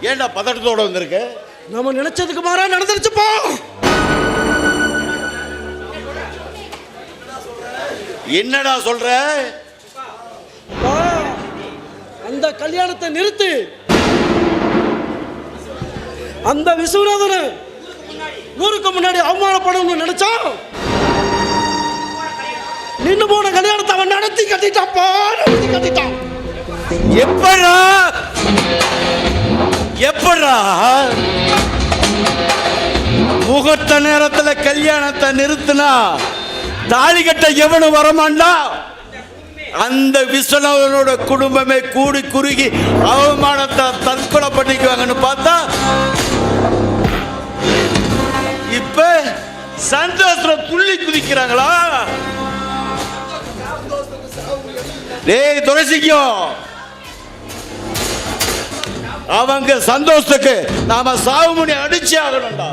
ஏன்டா பதட்டத்தோட வந்திருக்க? நம்ம நினைச்சதுக்கு மாறா நடந்துருச்சுப்பா. என்னடா சொல்ற? அந்த கல்யாணத்தை நிறுத்து. அந்த விஸ்வநாதனை ஊருக்கு முன்னாடி அவமானப்படணும்னு நினைச்சா நின்னு போன கல்யாணத்தை அவன் நடத்தி கட்டிட்டாப்பா. எப்படா எப்படா முகூர்த்த நேரத்துல கல்யாணத்தை நிறுத்தினா தாலி கட்ட எவனு வரமாண்டா? அந்த விஸ்வநாதனோட குடும்பமே கூடி குறுகி அவமானத்தை தற்கொலை பண்ணிக்குவாங்கன்னு பார்த்தா இப்ப சந்தோஷத்துல துள்ளி குதிக்கிறாங்களா? டேய் துரைசிங்கம், அவங்க சந்தோஷத்துக்கு நாம சாவுமணி அடிச்சே ஆகணும்டா.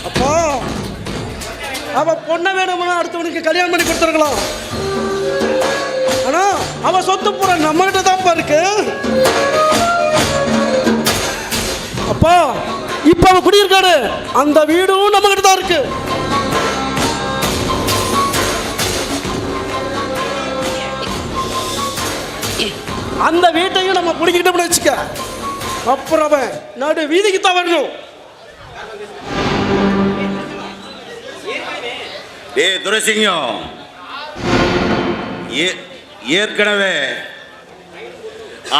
அப்போ அவ பொண்ணை வேணும்னா அடுத்தவனுக்கு கல்யாணம் பண்ணி கொடுத்துருக்கலாம். ஆனா அவ சொத்து பூரா நம்ம கிட்ட தான் இருக்கு. அப்பா இப்ப அவ குடியிருக்காரு, அந்த வீடும் நம்ம கிட்ட தான் இருக்கு. அந்த வீட்டையும் நம்ம பிடிக்கிட்டோம்னு வச்சுக்க, அப்புறம் அவன் நடு வீதிக்கு தான் வரணும். ஏய் துரைசிங்கம், ஏற்கனவே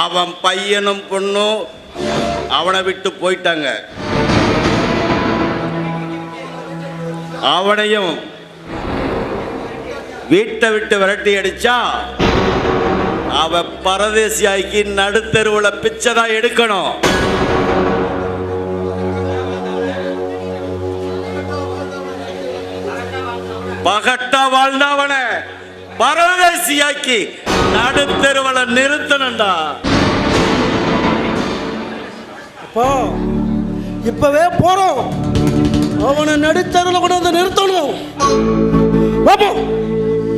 அவன் பையனும் பொண்ணும் அவனை விட்டு போயிட்டாங்க. அவனையும் வீட்டை விட்டு விரட்டி அடிச்சா அவ பரதேசியாக்கி நடுத்தெருவுல பிச்சை தான் எடுக்கணும். பகட்டா வாழ்ந்தவன பரதேசியாக்கி நடுத்தெருவுல நிறுத்தணும்டா. அப்பா இப்பவே போறோம், அவனை நடுத்தெருவுல கொண்டு வந்து நிறுத்தணும். பாப்போம்.